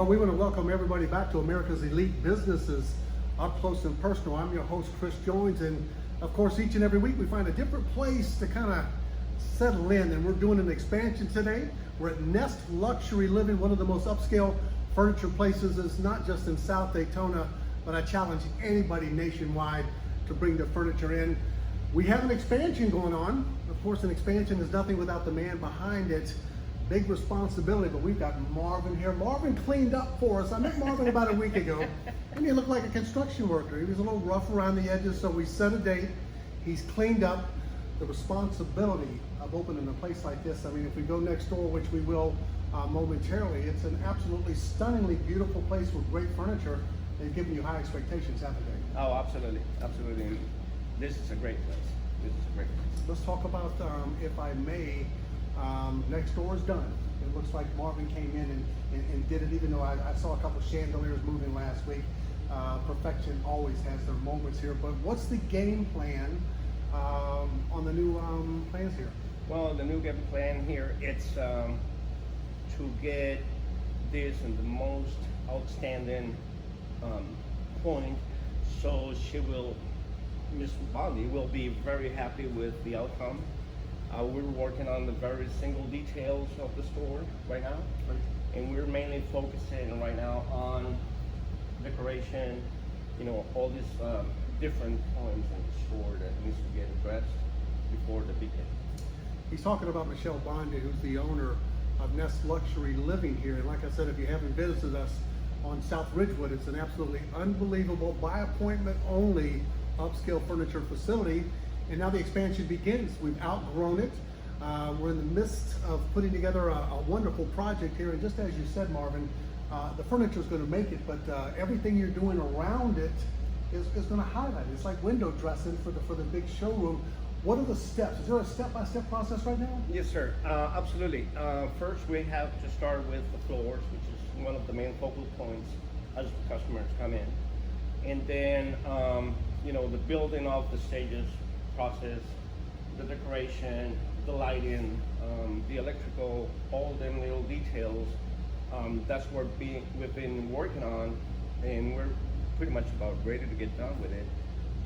Well, we want to welcome everybody back to America's Elite Businesses, Up Close and Personal. I'm your host, Chris Jones, and of course, each and every week we find a different place to kind of settle in, and we're doing an expansion today. We're at Nest Luxury Living, one of the most upscale furniture places. It's not just in South Daytona, but I challenge anybody nationwide to bring their furniture in. We have an expansion going on. Of course, an expansion is nothing without the man behind it. Big responsibility, but we've got Marvin here. Marvin cleaned up for us. I met Marvin about a week ago, and he looked like a construction worker. He was a little rough around the edges, so we set a date. He's cleaned up. The responsibility of opening a place like this, I mean, if we go next door, which we will momentarily, it's an absolutely stunningly beautiful place with great furniture. They've given you high expectations, haven't they? Oh, absolutely, absolutely. This is a great place. This is a great place. Let's talk about, if I may, next door is done. It looks like Marvin came in and did it, even though I saw a couple of chandeliers moving last week. Perfection always has their moments here, but what's the game plan on the new plans here? Well, the new game plan here, it's to get this in the most outstanding point, so Miss Bonnie will be very happy with the outcome. We're working on the very single details of the store right now, and we're mainly focusing right now on decoration, you know, all these different points in the store that needs to get addressed before the big day. He's talking about Michelle Bondi, who's the owner of Nest Luxury Living here. And like I said, if you haven't visited us on South Ridgewood, it's an absolutely unbelievable, by appointment only, upscale furniture facility. And now the expansion begins. We've outgrown it. We're in the midst of putting together a wonderful project here. And just as you said, Marvin, the furniture is going to make it, but everything you're doing around it is going to highlight it. It's like window dressing for the big showroom. What are the steps? Is there a step-by-step process right now? Yes, sir. Absolutely. First, we have to start with the floors, which is one of the main focal points as the customers come in. And then, you know, the building of the stages process, the decoration, the lighting, the electrical, all them little details. That's what we've been working on, and we're pretty much about ready to get done with it.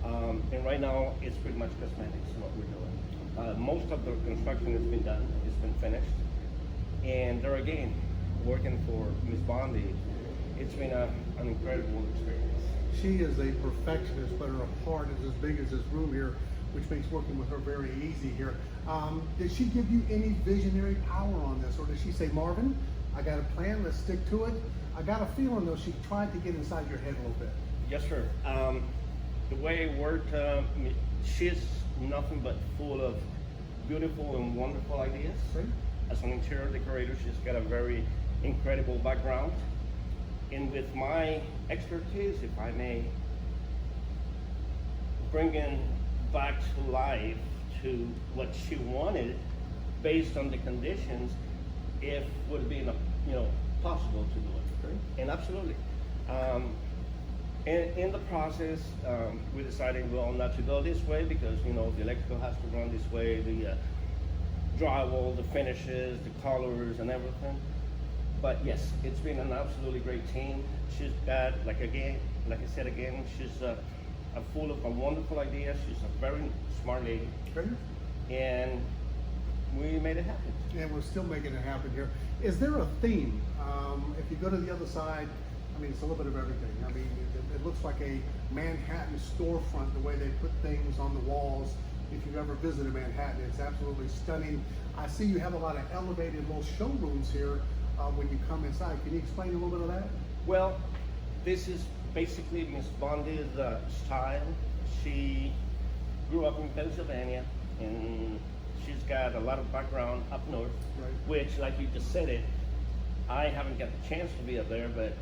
And right now, it's pretty much cosmetics, what we're doing. Most of the construction has been done, it's been finished. And there again, working for Miss Bondi, it's been an incredible experience. She is a perfectionist, but her heart is as big as this room here, which makes working with her very easy here. Did she give you any visionary power on this, or did she say, Marvin, I got a plan, let's stick to it? I got a feeling though she tried to get inside your head a little bit. Yes, sir. The way it worked, she's nothing but full of beautiful and wonderful ideas. See? As an interior decorator, she's got a very incredible background. And with my expertise, if I may, bringing back to life to what she wanted based on the conditions, if would have been, possible to do it. Okay. And absolutely. In the process, we decided, well, not to go this way because, you know, the electrical has to run this way, the drywall, the finishes, the colors and everything. But yes, it's been an absolutely great team. She's got, like I said again, she's full of a wonderful ideas. She's a very smart lady. Okay. And we made it happen. And we're still making it happen here. Is there a theme? If you go to the other side, I mean, it's a little bit of everything. I mean, it looks like a Manhattan storefront, the way they put things on the walls. If you've ever visited Manhattan, it's absolutely stunning. I see you have a lot of elevated little showrooms here when you come inside. Can you explain a little bit of that? Well, this is basically Miss Bondi's style. She grew up in Pennsylvania, and she's got a lot of background up north, Right. which, like you just said it, I haven't got the chance to be up there, but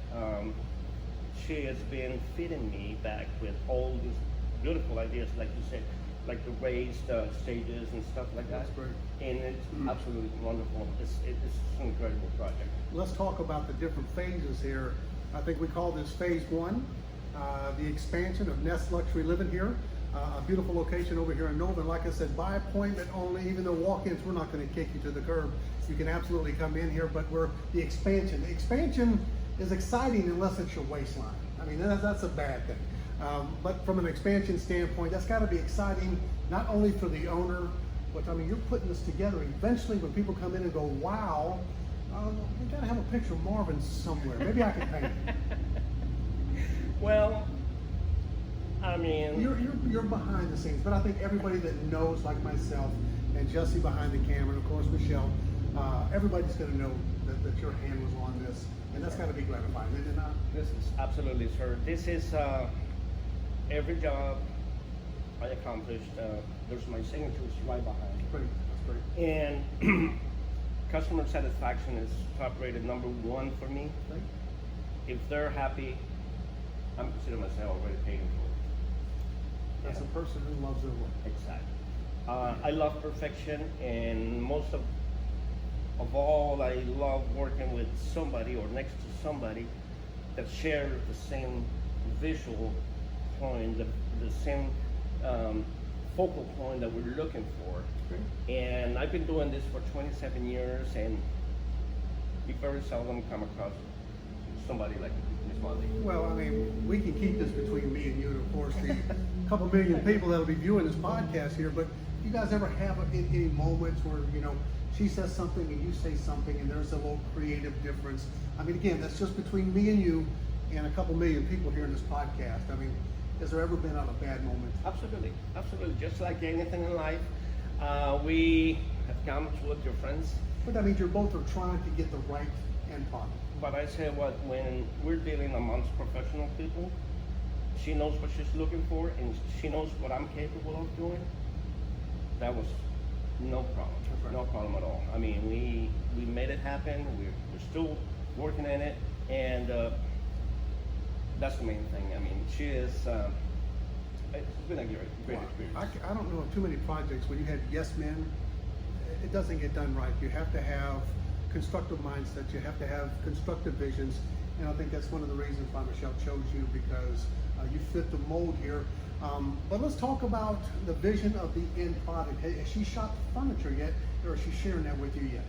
she has been feeding me back with all these beautiful ideas, like you said, like the raised stages and stuff like that. That's great. And it's absolutely wonderful. It's an incredible project. Let's talk about the different phases here. I think we call this phase one, the expansion of Nest Luxury Living here. A beautiful location over here in Nova. And like I said, by appointment only, even though walk-ins, we're not going to kick you to the curb. You can absolutely come in here, but the expansion is exciting unless it's your waistline. I mean, that's a bad thing. But from an expansion standpoint, that's got to be exciting, not only for the owner, but I mean, you're putting this together. Eventually, when people come in and go, wow, we got to have a picture of Marvin somewhere. Maybe I can paint it. Well, I mean, You're behind the scenes, but I think everybody that knows, like myself, and Jesse behind the camera, and of course Michelle, everybody's going to know that your hand was on this, and that's got to be gratifying, isn't it not? this is absolutely, sir. This is every job I accomplished. There's my signatures right behind. That's great. And customer satisfaction is top rated #1 for me. Great. If they're happy, I'm considering myself already paid in full. That's a person who loves their work. Exactly. I love perfection, and most of all, I love working with somebody or next to somebody that shares the same visual point, the same focal point that we're looking for. Great. And I've been doing this for 27 years, and you very seldom come across somebody like Ms. Molly. Well, I mean, we can keep this between me and you, and of course the couple million people that'll be viewing this podcast here. But you guys ever have any moments where, you know, she says something and you say something, and there's a little creative difference? I mean, again, that's just between me and you and a couple million people here in this podcast. I mean, has there ever been a bad moment? Absolutely, absolutely. Just like anything in life, we have come with your friends. But that means you're both are trying to get the right end product. But I say what, when we're dealing amongst professional people, she knows what she's looking for, and she knows what I'm capable of doing. That was no problem. That's right. No problem at all. I mean, we made it happen. We're still working in it, and that's the main thing. I mean, she is. It's been a great experience. I don't know of too many projects where you had yes men. It doesn't get done right. You have to have constructive mindsets. You have to have constructive visions, and I think that's one of the reasons why Michelle chose you, because you fit the mold here. But let's talk about the vision of the end product. Has she shot the furniture yet, or is she sharing that with you yet?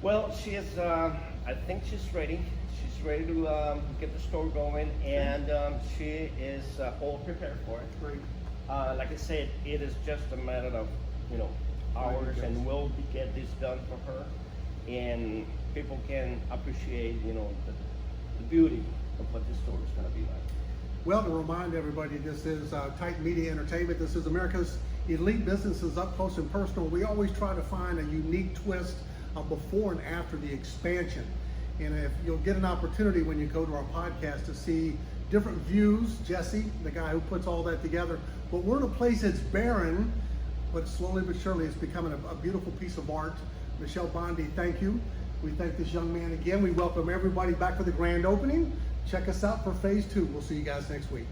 Well, she is. I think she's ready. She's ready to get the store going, and she is all prepared for it. Great. Like I said, it is just a matter of, hours, and we'll get this done for her, and people can appreciate, the beauty of what this store is going to be like. Well, to remind everybody, this is Titan Media Entertainment. This is America's Elite Businesses Up Close and Personal. We always try to find a unique twist before and after the expansion. And if you'll get an opportunity when you go to our podcast to see different views, Jesse, the guy who puts all that together, but we're in a place that's barren, but slowly but surely it's becoming a beautiful piece of art. Michelle Bondi, thank you. We thank this young man again. We welcome everybody back for the grand opening. Check us out for phase 2. We'll see you guys next week.